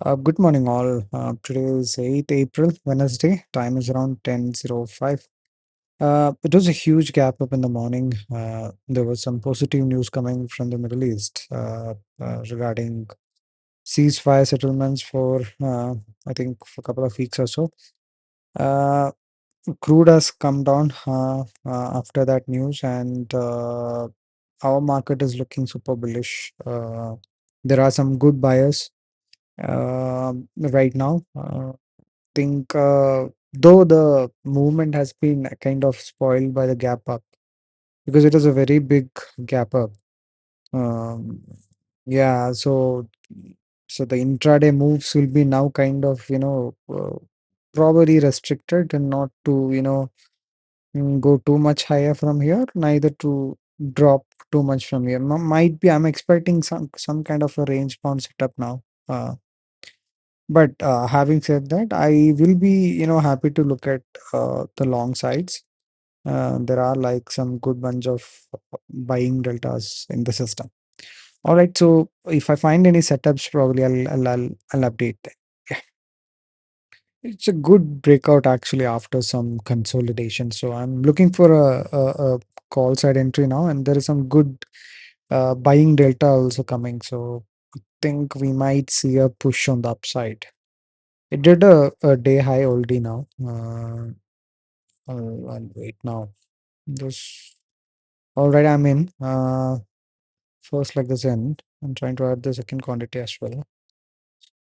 Good morning, all. Today is 8th April, Wednesday. Time is around 10:05. It was a huge gap up in the morning. There was some positive news coming from the Middle East regarding ceasefire settlements for, I think, for a couple of weeks or so. Uh, Crude has come down after that news, and our market is looking super bullish. There are some good buyers right now. Think though the movement has been kind of spoiled by the gap up because it is a very big gap up. Um, yeah, so the intraday moves will be now kind of probably restricted and not to go too much higher from here, neither to drop too much from here. Might be I'm expecting some kind of a range bound setup now. But having said that, I will be happy to look at the long sides. There are like some good bunch of buying deltas in the system. All right, so if I find any setups, probably I'll update them. Yeah, it's a good breakout actually after some consolidation. So I'm looking for a call side entry now, and there is some good buying delta also coming. So I think we might see a push on the upside. It did a day high already now. I'll wait now. This all right. I'm in. First leg is in. I'm trying to add the second quantity as well.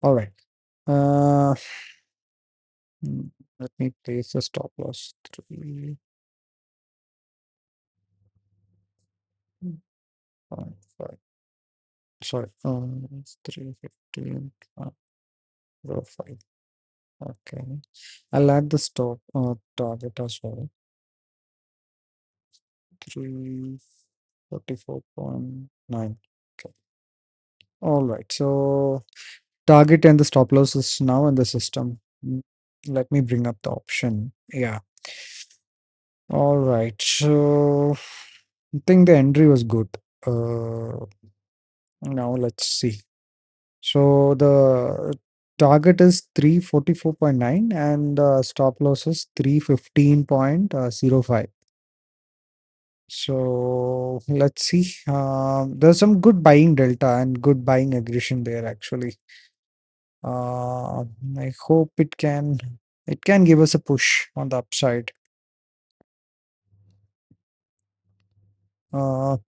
All right. Uh, hmm, Let me place the stop loss 3.5. Sorry, it's 315. 05. Okay. I'll add the stop target as well. 344.9. Okay. All right. So target and the stop loss is now in the system. Let me bring up the option. Yeah. All right. So I think the entry was good. Uh, Now let's see. So the target is 344.9 and stop loss is 315.05. So let's see. There's some good buying delta and good buying aggression there actually. I hope it can give us a push on the upside.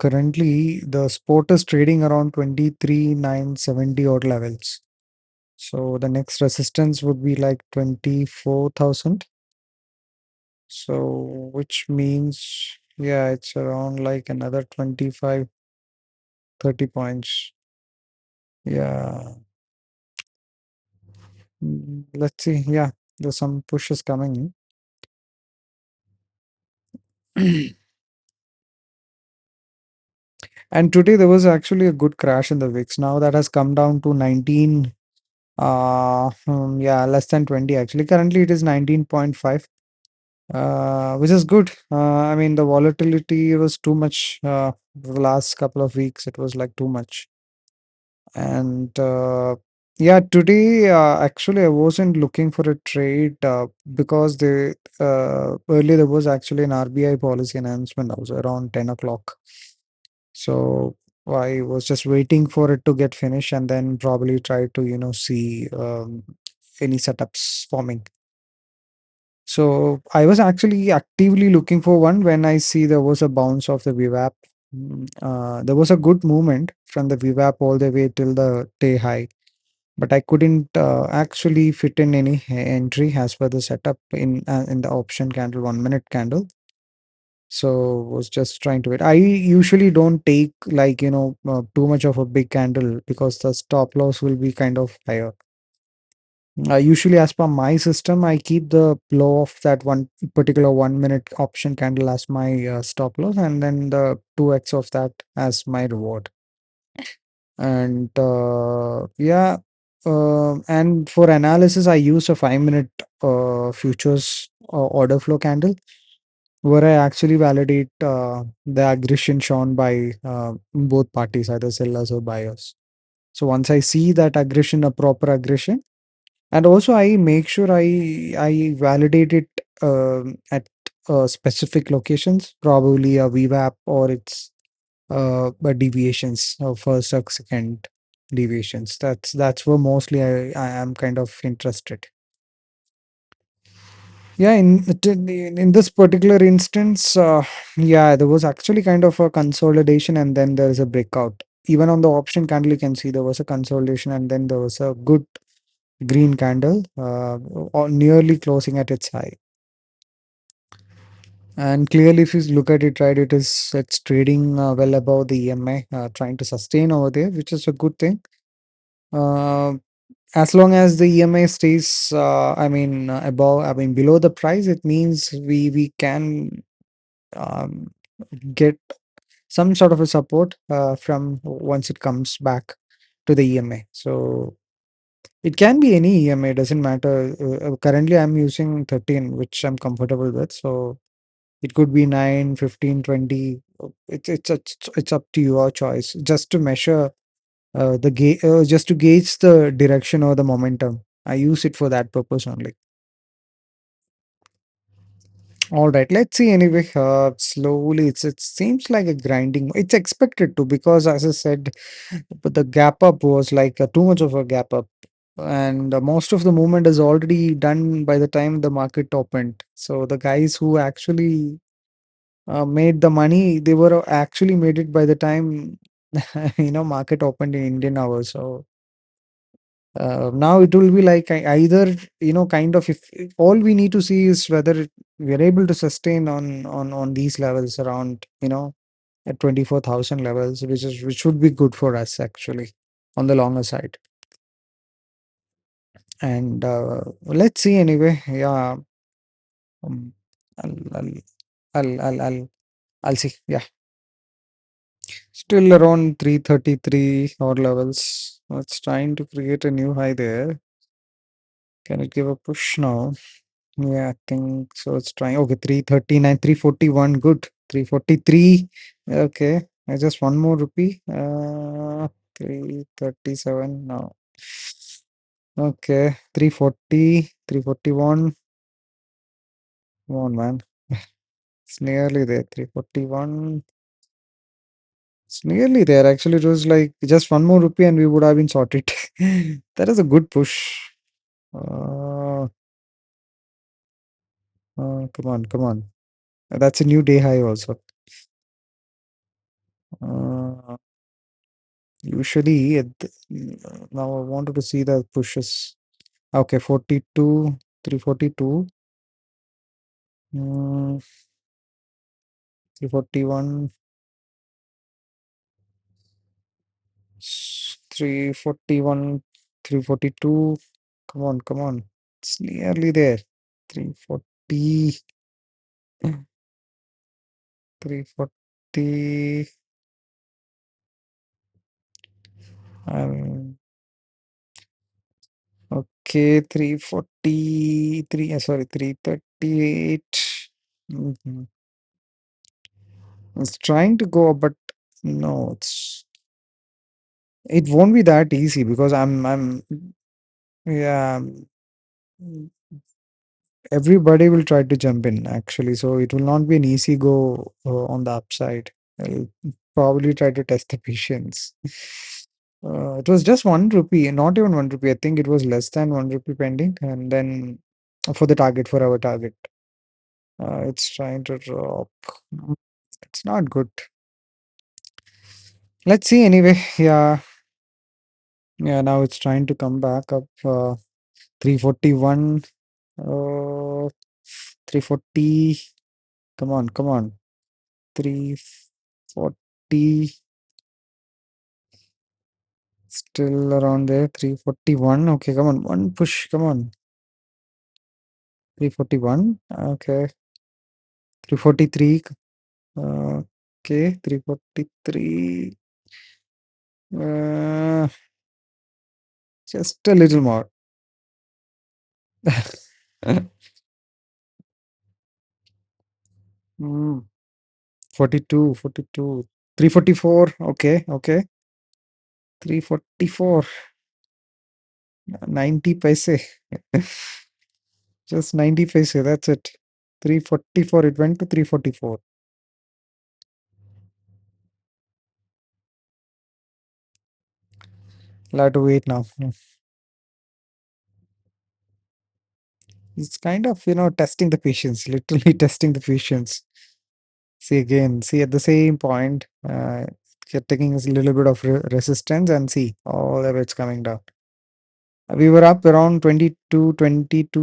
Currently the spot is trading around 23,970 odd levels. So the next resistance would be like 24,000. So which means yeah, it's around like another 25, 30 points. Yeah. Let's see. Yeah, there's some pushes coming. And today there was actually a good crash in the VIX. Now that has come down to 19, yeah, less than 20 actually. Currently it is 19.5, which is good. I mean, the volatility was too much the last couple of weeks. It was like too much. And yeah, today actually I wasn't looking for a trade because earlier there was actually an RBI policy announcement also around 10 o'clock. So I was just waiting for it to get finished and then probably try to, see any setups forming. So I was actually actively looking for one when I see there was a bounce of the VWAP. There was a good movement from the VWAP all the way till the day high, but I couldn't actually fit in any entry as per the setup in the option candle 1 minute candle. So was just trying to wait. I usually don't take like too much of a big candle because the stop loss will be kind of higher. Usually, as per my system, I keep the low of that one particular 1 minute option candle as my stop loss, and then the 2x of that as my reward. And yeah, and for analysis, I use a 5 minute futures order flow candle where I actually validate the aggression shown by both parties, either sellers or buyers. So once I see that aggression, a proper aggression, and also I make sure I validate it at specific locations, probably a VWAP or its but deviations of first or second deviations. That's where mostly I am kind of interested. Yeah, in this particular instance, yeah, there was actually kind of a consolidation and then there's a breakout. Even on the option candle, you can see there was a consolidation and then there was a good green candle, or nearly closing at its high. And clearly, if you look at it, right, it's trading well above the EMA, trying to sustain over there, which is a good thing. Uh, as long as the EMA stays, above, I mean, below the price, it means we can um, get some sort of a support from once it comes back to the EMA. So it can be any EMA, doesn't matter. Currently, I'm using 13, which I'm comfortable with. So it could be 9, 15, 20. It's up to your choice. Just to measure just to gauge the direction or the momentum. I use it for that purpose only. All right, let's see anyway. Slowly, it seems like a grinding. It's expected to because, as I said, but the gap up was like too much of a gap up, and most of the movement is already done by the time the market opened. So the guys who actually made the money, they were actually made it by the time market opened in Indian hours. So now it will be like either kind of if all we need to see is whether we are able to sustain on these levels around at 24,000 levels, which would be good for us actually on the longer side. And let's see anyway. Yeah, um, I'll, I'll I'll see. Yeah, still around 333 odd levels. It's trying to create a new high there. Can it give a push now? Yeah, I think so. It's trying. Okay, 339, 341. Good. 343. Okay. I just one more rupee. 337 now. Okay. 340, 341. Come on, man. It's nearly there. 341. It's nearly there. Actually, it was like just one more rupee and we would have been sorted. That is a good push. Uh, come on, come on. That's a new day high also. Uh, Usually, now I wanted to see the pushes. Okay, 42, 342, 341, 341, 342. Come on, come on. It's nearly there. 340, 340. Um, okay, 343. Sorry, 338. Mhm. It's trying to go up, but no, it won't be that easy because yeah, everybody will try to jump in actually. So it will not be an easy go on the upside. I'll probably try to test the patience. It was just 1 rupee, not even 1 rupee. I think it was less than 1 rupee pending, and then for the target, for our target, it's trying to drop. It's not good. Let's see anyway. Yeah, yeah. Now it's trying to come back up. 341. 340. Come on, come on. 340. Still around there. 341. Okay, come on. One push. Come on. 341. Okay. 343. Okay. 343. Uh, just a little more. Hmm. 42, 42. 344. Okay, okay. 344, 90 paise. Just 90 paise, that's it. 344, it went to 344. I'll have to wait now. It's kind of, testing the patience, literally testing the patience. See again, see at the same point, you're taking a little bit of resistance and see all the way it's coming down. We were up around 22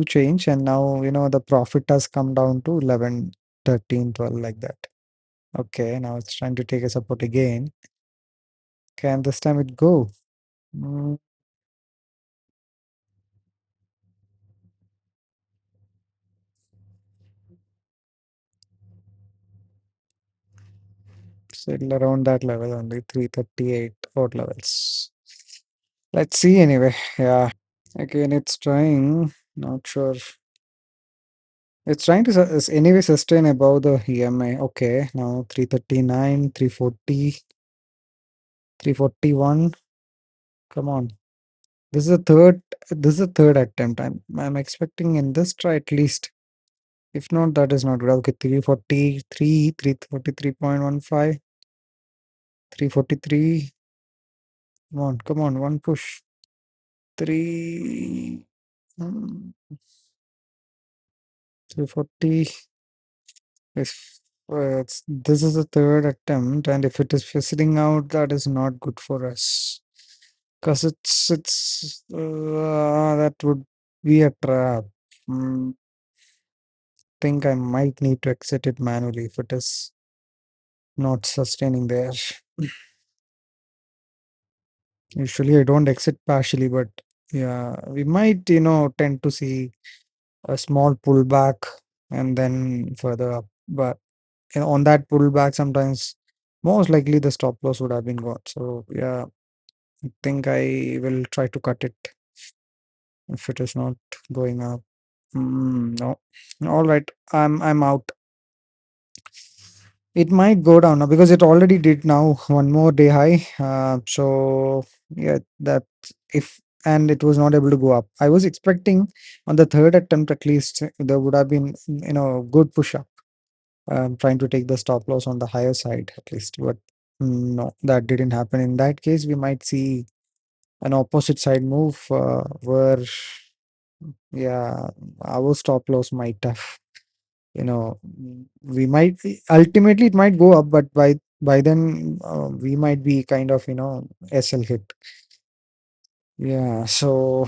change, and now, the profit has come down to 11, 13, 12 like that. Okay, now it's trying to take a support again. Can this time it go? Mm, Still around that level only, 338 odd levels. Let's see anyway. Yeah. Again, it's trying. Not sure. It's trying to anyway sustain above the EMA. Okay, now 339, 340, 341. Come on. This is a third. This is a third attempt. I'm expecting in this try at least. If not, that is not good. Okay, 343, 343.15, 343. Come on, one push. Three. 340. If this is the third attempt, and if it is fizzling out, that is not good for us. Because that would be a trap. Think I might need to exit it manually if it is not sustaining there. Usually I don't exit partially, but yeah, we might, tend to see a small pullback and then further up. But on that pullback, sometimes most likely the stop loss would have been gone. So yeah, I think I will try to cut it if it is not going up. No. All right. I'm out. It might go down now because it already did now one more day high. So yeah, that if and it was not able to go up. I was expecting on the third attempt at least there would have been good push up. Trying to take the stop loss on the higher side at least, but no, that didn't happen. In that case, we might see an opposite side move where yeah, our stop loss might have we might ultimately it might go up, but by then we might be kind of SL hit. Yeah, so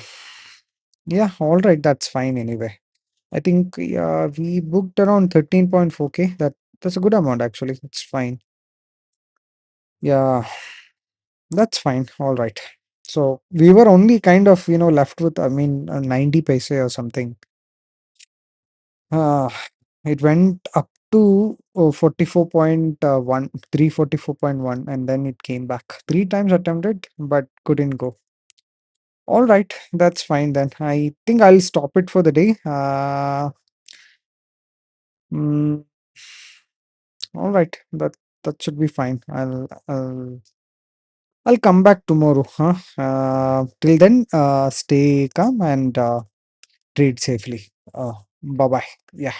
yeah, all right, that's fine anyway. I think yeah, we booked around 13.4k. That's a good amount actually. It's fine. Yeah, that's fine. All right. So we were only kind of left with 90 paise or something. Uh, it went up to 44.1, 344.1, and then it came back. Three times attempted, but couldn't go. All right, that's fine then. I think I'll stop it for the day. Mm, all right, that should be fine. I'll come back tomorrow. Huh? Till then, stay calm and trade safely. Bye bye. Yeah.